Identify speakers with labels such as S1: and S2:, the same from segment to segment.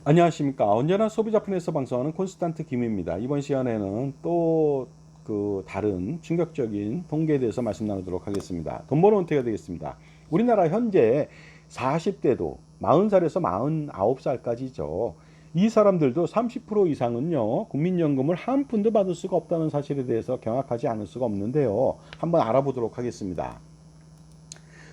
S1: 안녕하십니까. 언제나 소비자 폰에서 방송하는 콘스탄트 김입니다. 이번 시간에는 또 다른 충격적인 통계에 대해서 말씀 나누도록 하겠습니다. 돈 버는 은퇴가 되겠습니다. 우리나라 현재 40대도 40살에서 49살까지죠. 이 사람들도 30% 이상은요, 국민연금을 한 푼도 받을 수가 없다는 사실에 대해서 경악하지 않을 수가 없는데요. 한번 알아보도록 하겠습니다.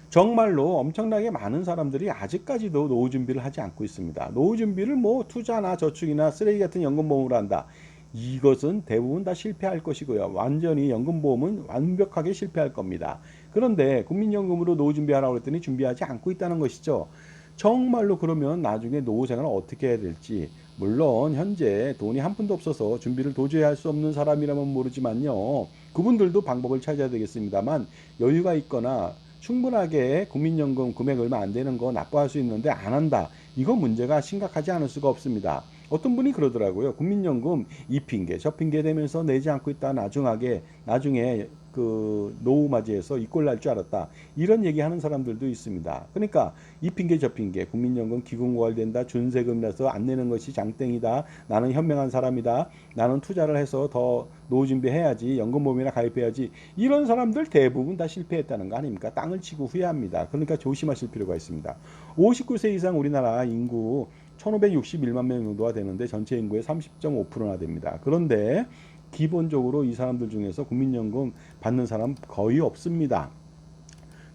S1: 정말로 엄청나게 많은 사람들이 아직까지도 노후 준비를 하지 않고 있습니다. 노후 준비를 뭐 투자나 저축이나 쓰레기 같은 연금보험으로 한다. 이것은 대부분 다 실패할 것이고요. 완전히 연금보험은 완벽하게 실패할 겁니다. 그런데 국민연금으로 노후 준비하라고 했더니 준비하지 않고 있다는 것이죠. 정말로 그러면 나중에 노후 생활을 어떻게 해야 될지, 물론 현재 돈이 한 푼도 없어서 준비를 도저히 할 수 없는 사람이라면 모르지만요, 그분들도 방법을 찾아야 되겠습니다만, 여유가 있거나 충분하게 국민연금 금액 얼마 안 되는 거 납부할 수 있는데 안 한다. 이거 문제가 심각하지 않을 수가 없습니다. 어떤 분이 그러더라고요. 국민연금 이 핑계 저 핑계 대면서 내지 않고 있다 나중에 그 노후 맞이해서 이 꼴 날 줄 알았다. 이런 얘기하는 사람들도 있습니다. 그러니까 이 핑계 저 핑계 국민연금 기금고갈된다. 준세금이라서 안 내는 것이 장땡이다. 나는 현명한 사람이다. 나는 투자를 해서 더 노후 준비해야지. 연금보험이나 가입해야지. 이런 사람들 대부분 다 실패했다는 거 아닙니까? 땅을 치고 후회합니다. 그러니까 조심하실 필요가 있습니다. 59세 이상 우리나라 인구 1561만 명 정도가 되는데 전체 인구의 30.5%나 됩니다. 그런데 기본적으로 이 사람들 중에서 국민연금 받는 사람 거의 없습니다.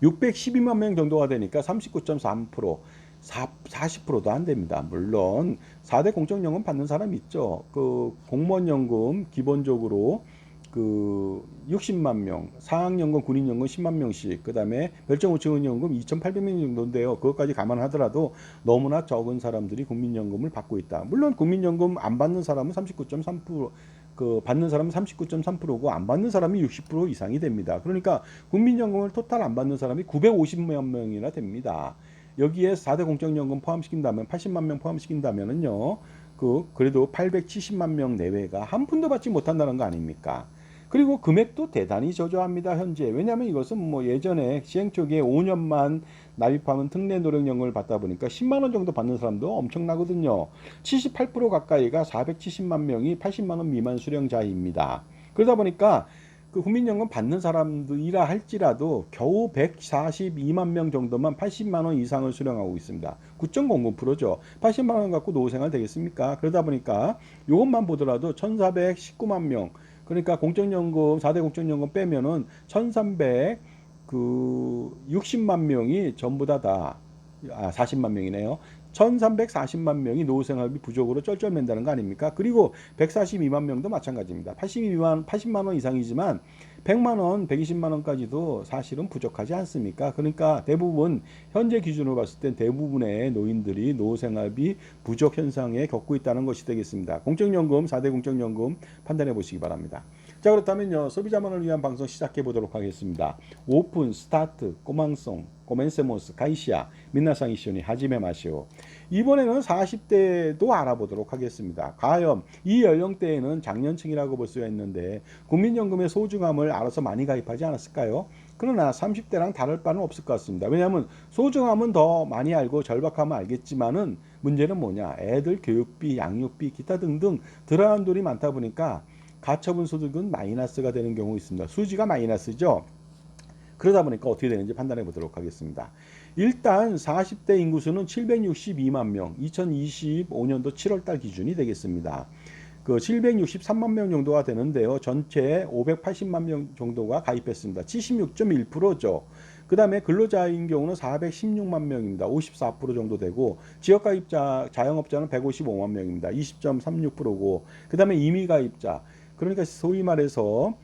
S1: 612만 명 정도가 되니까 39.3%, 40%도 안 됩니다. 물론 4대 공적연금 받는 사람 있죠. 그 공무원연금 기본적으로 그 60만 명, 사학연금, 군인연금 10만 명씩, 그 다음에 별정우체국연금 2,800명 정도인데요. 그것까지 감안하더라도 너무나 적은 사람들이 국민연금을 받고 있다. 물론 국민연금 안 받는 사람은 39.3%, 받는 사람은 39.3%고 안 받는 사람이 60% 이상이 됩니다. 그러니까 국민연금을 토탈 안 받는 사람이 950만 명이나 됩니다. 여기에 4대 공적연금 포함시킨다면 80만 명 포함시킨다면은요. 그래도 870만 명 내외가 한 푼도 받지 못한다는 거 아닙니까? 그리고 금액도 대단히 저조합니다, 현재. 왜냐하면 이것은 뭐 예전에 시행 초기에 5년만 납입하면 특례 노령연금을 받다 보니까 10만 원 정도 받는 사람도 엄청나거든요. 78% 가까이가 470만 명이 80만 원 미만 수령자입니다. 그러다 보니까 그 국민연금 받는 사람들이라 할지라도 겨우 142만 명 정도만 80만 원 이상을 수령하고 있습니다. 9.09%죠. 80만 원 갖고 노후생활 되겠습니까? 그러다 보니까 이것만 보더라도 1419만 명, 그러니까 공적연금 4대 공적연금 빼면은 1360만 명이 전부 다 40만 명이네요. 1340만 명이 노후생활비 부족으로 쩔쩔맨다는 거 아닙니까? 그리고 142만 명도 마찬가지입니다. 80만 원 이상이지만 100만 원, 120만 원까지도 사실은 부족하지 않습니까? 그러니까 대부분 현재 기준으로 봤을 땐 대부분의 노인들이 노후생활비 부족 현상에 겪고 있다는 것이 되겠습니다. 공적연금, 4대 공적연금 판단해 보시기 바랍니다. 자, 그렇다면요, 소비자만을 위한 방송 시작해 보도록 하겠습니다. 오픈, 스타트, 꼬망송, 코멘세모스, 가이시아, 민나상 이쇼니, 하지메 마시오. 이번에는 40대도 알아보도록 하겠습니다. 과연 이 연령대에는 장년층이라고 볼 수가 있는데 국민연금의 소중함을 알아서 많이 가입하지 않았을까요? 그러나 30대랑 다를 바는 없을 것 같습니다. 왜냐하면 소중함은 더 많이 알고 절박함은 알겠지만은 문제는 뭐냐? 애들 교육비, 양육비, 기타 등등 들어간 돈이 많다 보니까 가처분 소득은 마이너스가 되는 경우 있습니다. 수지가 마이너스죠. 그러다 보니까 어떻게 되는지 판단해 보도록 하겠습니다. 일단 40대 인구수는 762만 명, 2025년도 7월달 기준이 되겠습니다. 그 763만 명 정도가 되는데요. 전체 580만 명 정도가 가입했습니다. 76.1%죠. 그 다음에 근로자인 경우는 416만 명입니다. 54% 정도 되고, 지역가입자, 자영업자는 155만 명입니다. 20.36%고, 그 다음에 임의가입자, 그러니까 소위 말해서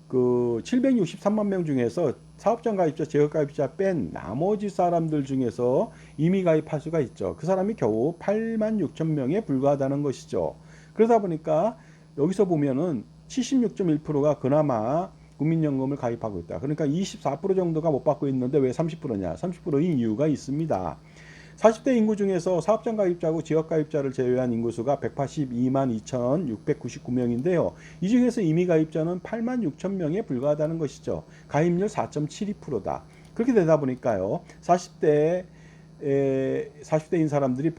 S1: 그 763만 명 중에서 사업장 가입자, 지역 가입자 뺀 나머지 사람들 중에서 임의 가입할 수가 있죠. 그 사람이 겨우 8만 6천 명에 불과하다는 것이죠. 그러다 보니까 여기서 보면은 76.1%가 그나마 국민연금을 가입하고 있다. 그러니까 24% 정도가 못 받고 있는데 왜 30%냐? 30%인 이유가 있습니다. 40대 인구 중에서 사업장 가입자하고 지역 가입자를 제외한 인구수가 182만 2,699명인데요. 이 중에서 임의 가입자는 8만 6천 명에 불과하다는 것이죠. 가입률 4.72%다. 그렇게 되다 보니까요. 40대인 사람들이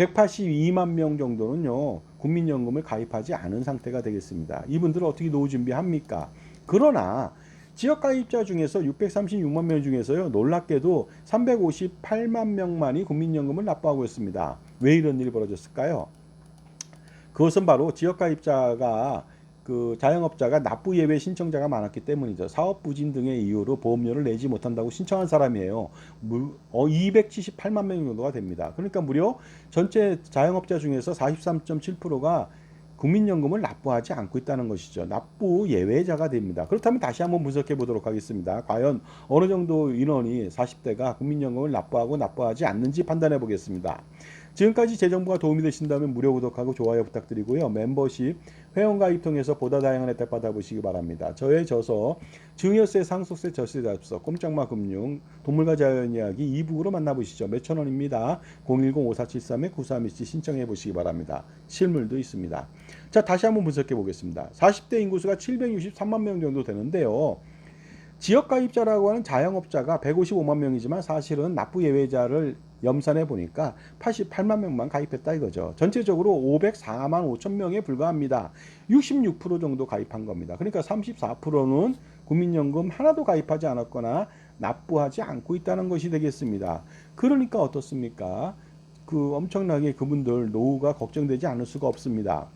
S1: 182만 명 정도는요, 국민연금을 가입하지 않은 상태가 되겠습니다. 이분들은 어떻게 노후 준비합니까? 그러나 지역가입자 중에서 636만 명 중에서요, 놀랍게도 358만 명만이 국민연금을 납부하고 있습니다. 왜 이런 일이 벌어졌을까요? 그것은 바로 지역가입자가 자영업자가 납부 예외 신청자가 많았기 때문이죠. 사업 부진 등의 이유로 보험료를 내지 못한다고 신청한 사람이에요. 278만 명 정도가 됩니다. 그러니까 무려 전체 자영업자 중에서 43.7%가 국민연금을 납부하지 않고 있다는 것이죠. 납부 예외자가 됩니다. 그렇다면 다시 한번 분석해 보도록 하겠습니다. 과연 어느 정도 인원이 40대가 국민연금을 납부하고 납부하지 않는지 판단해 보겠습니다. 지금까지 제 정보가 도움이 되신다면 무료 구독하고 좋아요 부탁드리고요. 멤버십 회원가입 통해서 보다 다양한 혜택 받아보시기 바랍니다. 저의 저서 증여세, 상속세, 절세 잡서, 꼼짝마 금융, 동물과 자연 이야기 이북으로 만나보시죠. 몇천 원입니다. 010-5473-9327 신청해 보시기 바랍니다. 실물도 있습니다. 자, 다시 한번 분석해 보겠습니다. 40대 인구수가 763만 명 정도 되는데요. 지역가입자라고 하는 자영업자가 155만 명이지만 사실은 납부 예외자를 염산해 보니까 88만 명만 가입했다 이거죠. 전체적으로 504만 5천 명에 불과합니다. 66% 정도 가입한 겁니다. 그러니까 34%는 국민연금 하나도 가입하지 않았거나 납부하지 않고 있다는 것이 되겠습니다. 그러니까 어떻습니까? 엄청나게 그분들 노후가 걱정되지 않을 수가 없습니다.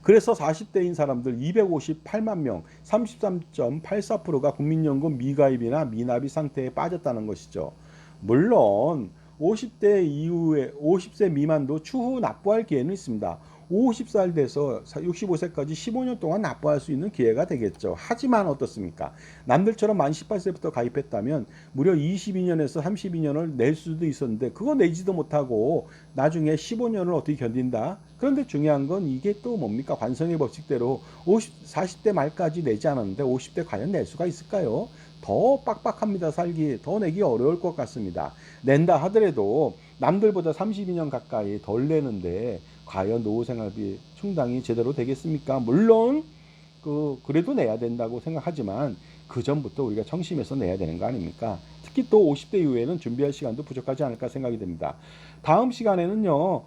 S1: 그래서 40대인 사람들 258만 명, 33.84%가 국민연금 미가입이나 미납입 상태에 빠졌다는 것이죠. 물론 50대 이후에 50세 미만도 추후 납부할 기회는 있습니다. 50살 돼서 65세까지 15년 동안 납부할 수 있는 기회가 되겠죠. 하지만 어떻습니까? 남들처럼 만 18세부터 가입했다면 무려 22년에서 32년을 낼 수도 있었는데 그거 내지도 못하고 나중에 15년을 어떻게 견딘다? 그런데 중요한 건 이게 또 뭡니까? 관성의 법칙대로 40대 말까지 내지 않았는데 50대 과연 낼 수가 있을까요? 더 빡빡합니다. 살기 더 내기 어려울 것 같습니다. 낸다 하더라도 남들보다 32년 가까이 덜 내는데 과연 노후생활비 충당이 제대로 되겠습니까? 물론 그래도 내야 된다고 생각하지만 그 전부터 우리가 청심해서 내야 되는 거 아닙니까? 특히 또 50대 이후에는 준비할 시간도 부족하지 않을까 생각이 됩니다. 다음 시간에는요,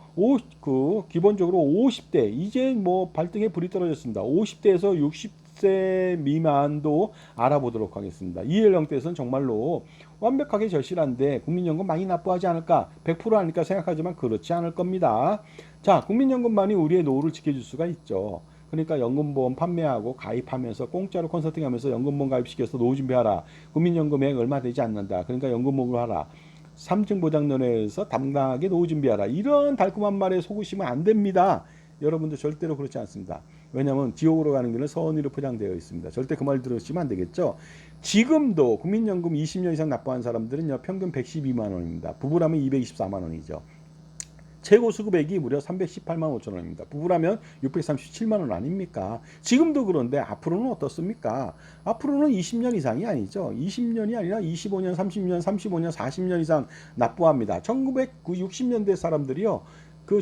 S1: 기본적으로 50대 이제 뭐 발등에 불이 떨어졌습니다. 50대에서 60세 미만도 알아보도록 하겠습니다. 이연령대에서는 정말로 완벽하게 절실한데 국민연금 많이 납부하지 않을까? 100% 아닐까 생각하지만 그렇지 않을 겁니다. 자, 국민연금만이 우리의 노후를 지켜줄 수가 있죠. 그러니까 연금보험 판매하고 가입하면서 공짜로 컨설팅하면서 연금보험 가입시켜서 노후 준비하라. 국민연금액 얼마 되지 않는다. 그러니까 연금보험을 하라. 3층 보장론에서 당당하게 노후 준비하라. 이런 달콤한 말에 속으시면 안 됩니다. 여러분들 절대로 그렇지 않습니다. 왜냐하면 지옥으로 가는 길은 서원이로 포장되어 있습니다. 절대 그 말 들으시면 안 되겠죠. 지금도 국민연금 20년 이상 납부한 사람들은요, 평균 112만 원입니다. 부부라면 224만 원이죠. 최고 수급액이 무려 318만 5천 원입니다. 부부라면 637만 원 아닙니까? 지금도 그런데 앞으로는 어떻습니까? 앞으로는 20년 이상이 아니죠. 20년이 아니라 25년, 30년, 35년, 40년 이상 납부합니다. 1960년대 사람들이요,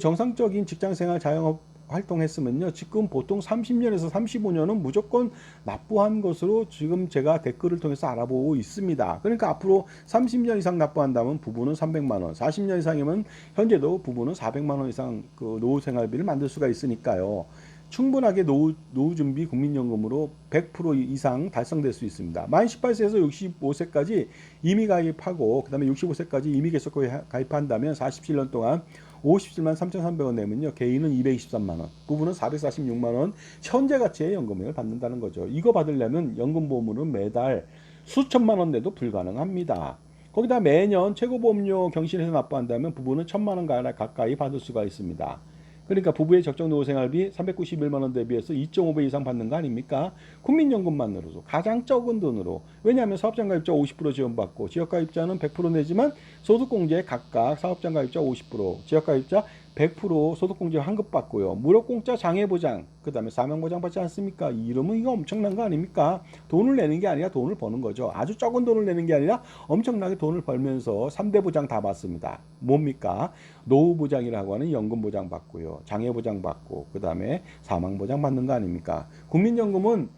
S1: 정상적인 직장생활 자영업 활동했으면요, 지금 보통 30년에서 35년은 무조건 납부한 것으로 지금 제가 댓글을 통해서 알아보고 있습니다. 그러니까 앞으로 30년 이상 납부한다면 부부는 300만 원, 40년 이상이면 현재도 부부는 400만 원 이상 노후 생활비를 만들 수가 있으니까요. 충분하게 노후 준비 국민연금으로 100% 이상 달성될 수 있습니다. 만 18세에서 65세까지 임의 가입하고 그다음에 65세까지 임의 계속 가입한다면 47년 동안 57만 3,300원 내면요, 개인은 223만 원, 부부는 446만 원 현재 가치의 연금액을 받는다는 거죠. 이거 받으려면 연금보험으로는 매달 수천만 원 내도 불가능합니다. 거기다 매년 최고보험료 경신해서 납부한다면 부부는 1,000만 원 가까이 받을 수가 있습니다. 그러니까 부부의 적정 노후생활비 391만 원 대비해서 2.5배 이상 받는 거 아닙니까? 국민연금만으로도 가장 적은 돈으로. 왜냐하면 사업장가입자 50% 지원받고 지역가입자는 100% 내지만 소득공제 각각 사업장가입자 50%, 지역가입자 100% 소득공제 환급받고요. 무료 공짜 장애보장, 그 다음에 사명보장 받지 않습니까? 이러면 이거 엄청난 거 아닙니까? 돈을 내는 게 아니라 돈을 버는 거죠. 아주 적은 돈을 내는 게 아니라 엄청나게 돈을 벌면서 3대 보장 다 받습니다. 뭡니까? 노후보장이라고 하는 연금보장 받고요, 장애보장 받고, 그 다음에 사망보장 받는 거 아닙니까? 국민연금은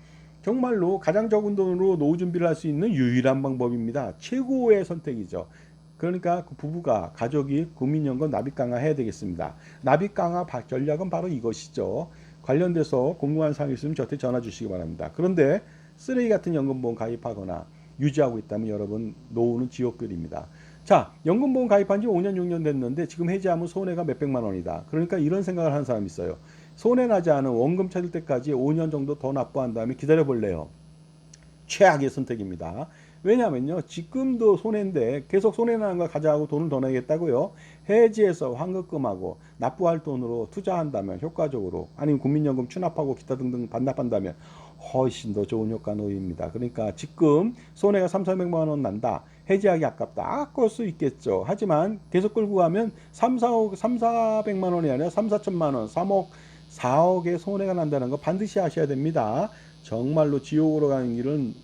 S1: 정말로 가장 적은 돈으로 노후 준비를 할 수 있는 유일한 방법입니다. 최고의 선택이죠. 그러니까 그 부부가 가족이 국민연금 납입 강화해야 되겠습니다. 납입 강화 전략은 바로 이것이죠. 관련돼서 궁금한 사항이 있으면 저한테 전화 주시기 바랍니다. 그런데 쓰레기 같은 연금보험 가입하거나 유지하고 있다면 여러분 노후는 지옥길입니다. 자, 연금보험 가입한 지 5년 6년 됐는데 지금 해지하면 손해가 몇백만 원이다. 그러니까 이런 생각을 하는 사람이 있어요. 손해 나지 않은 원금 찾을 때까지 5년 정도 더 납부한 다음에 기다려 볼래요. 최악의 선택입니다. 왜냐하면요, 지금도 손해인데 계속 손해나는 걸 가져가고 돈을 더 내겠다고요. 해지해서 환급금하고 납부할 돈으로 투자한다면 효과적으로, 아니면 국민연금 추납하고 기타 등등 반납한다면 훨씬 더 좋은 효과 노입니다. 그러니까 지금 손해가 3, 400만 원 난다. 해지하기 아깝다. 아까울 수 있겠죠. 하지만 계속 끌고 가면 3, 4억, 3, 400만 원이 아니라 3, 4천만 원, 3억, 4억의 손해가 난다는 거 반드시 아셔야 됩니다. 정말로 지옥으로 가는 길은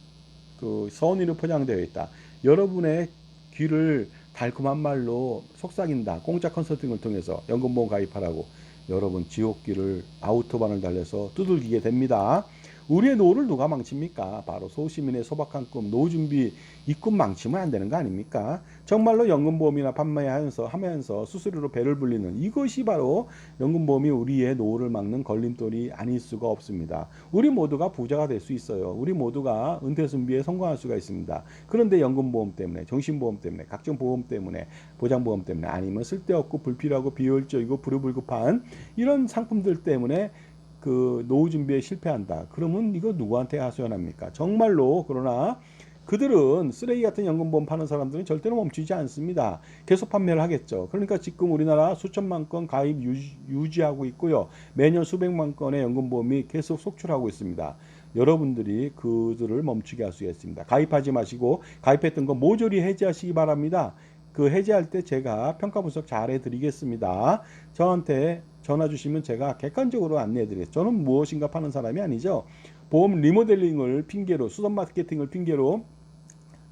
S1: 그 선의로 포장되어 있다. 여러분의 귀를 달콤한 말로 속삭인다. 공짜 컨설팅을 통해서 연금보험 가입하라고 여러분 지옥길을 아우토반을 달려서 두들기게 됩니다. 우리의 노후를 누가 망칩니까? 바로 소시민의 소박한 꿈, 노후 준비 이 꿈 망치면 안 되는 거 아닙니까? 정말로 연금보험이나 판매하면서 수수료로 배를 불리는 이것이 바로 연금보험이 우리의 노후를 막는 걸림돌이 아닐 수가 없습니다. 우리 모두가 부자가 될 수 있어요. 우리 모두가 은퇴 준비에 성공할 수가 있습니다. 그런데 연금보험 때문에, 정신보험 때문에, 각종 보험 때문에, 보장보험 때문에, 아니면 쓸데없고 불필요하고 비효율적이고 불효불급한 이런 상품들 때문에 그 노후 준비에 실패한다. 그러면 이거 누구한테 하소연합니까? 정말로. 그러나 그들은 쓰레기 같은 연금보험 파는 사람들은 절대로 멈추지 않습니다. 계속 판매를 하겠죠. 그러니까 지금 우리나라 수천만 건 가입 유지하고 있고요. 매년 수백만 건의 연금보험이 계속 속출하고 있습니다. 여러분들이 그들을 멈추게 할 수 있습니다. 가입하지 마시고 가입했던 거 모조리 해지하시기 바랍니다. 그 해지할 때 제가 평가 분석 잘 해드리겠습니다. 저한테 전화 주시면 제가 객관적으로 안내해 드리겠습니다. 저는 무엇인가 파는 사람이 아니죠. 보험 리모델링을 핑계로, 수선 마케팅을 핑계로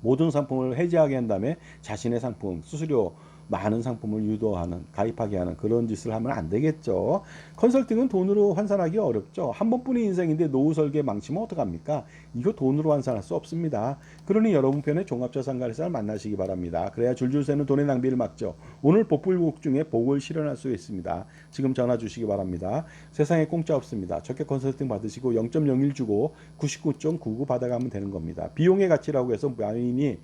S1: 모든 상품을 해지하게 한 다음에 자신의 상품, 수수료 많은 상품을 유도하는, 가입하게 하는 그런 짓을 하면 안 되겠죠. 컨설팅은 돈으로 환산하기 어렵죠. 한 번뿐인 인생인데 노후 설계 망치면 어떡합니까? 이거 돈으로 환산할 수 없습니다. 그러니 여러분 편의 종합자산관리사를 만나시기 바랍니다. 그래야 줄줄 새는 돈의 낭비를 막죠. 오늘 복불복 중에 복을 실현할 수 있습니다. 지금 전화 주시기 바랍니다. 세상에 공짜 없습니다. 적격 컨설팅 받으시고 0.01 주고 99.99 받아가면 되는 겁니다. 비용의 가치라고 해서 많이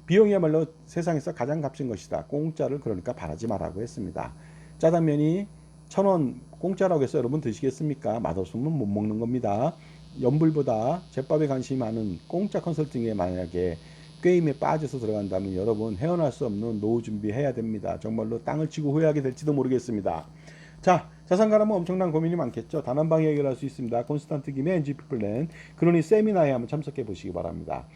S1: 비용이야말로 세상에서 가장 값진 것이다. 공짜를 그러니까 바라지 말라고 했습니다. 짜장면이 1,000원 공짜라고 해서 여러분 드시겠습니까? 맛없으면 못 먹는 겁니다. 연불보다 제밥에 관심이 많은 공짜 컨설팅에 만약에 게임에 빠져서 들어간다면 여러분 헤어날 수 없는 노후 준비해야 됩니다. 정말로 땅을 치고 후회하게 될지도 모르겠습니다. 자, 자산가라면 엄청난 고민이 많겠죠. 단 한 방에 해결할 수 있습니다. 콘스탄트 김의 NGP 플랜. 그러니 세미나에 한번 참석해 보시기 바랍니다.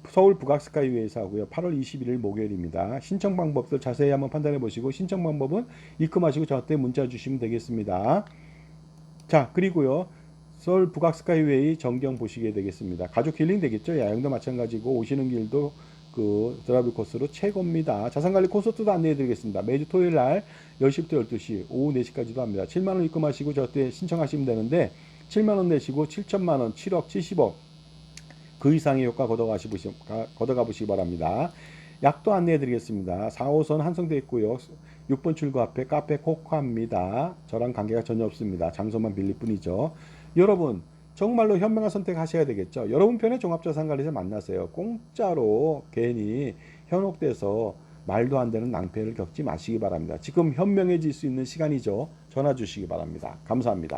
S1: 서울 북악스카이웨이에서 하고요. 8월 21일 목요일입니다. 신청 방법도 자세히 한번 판단해 보시고 신청 방법은 입금하시고 저한테 문자 주시면 되겠습니다. 자, 그리고요. 서울 북악스카이웨이 전경 보시게 되겠습니다. 가족 힐링 되겠죠. 야영도 마찬가지고 오시는 길도 그 드라이브 코스로 최고입니다. 자산관리 콘서트도 안내해 드리겠습니다. 매주 토요일 날 10시부터 12시, 오후 4시까지도 합니다. 7만 원 입금하시고 저한테 신청하시면 되는데 7만 원 내시고 7천만 원, 7억, 70억 그 이상의 효과 걷어가 보시기 바랍니다. 약도 안내해 드리겠습니다. 4호선 한성대 있고요. 6번 출구 앞에 카페 코코아입니다. 저랑 관계가 전혀 없습니다. 장소만 빌릴 뿐이죠. 여러분 정말로 현명한 선택하셔야 되겠죠. 여러분 편의 종합자산관리사 만나세요. 공짜로 괜히 현혹돼서 말도 안 되는 낭패를 겪지 마시기 바랍니다. 지금 현명해질 수 있는 시간이죠. 전화 주시기 바랍니다. 감사합니다.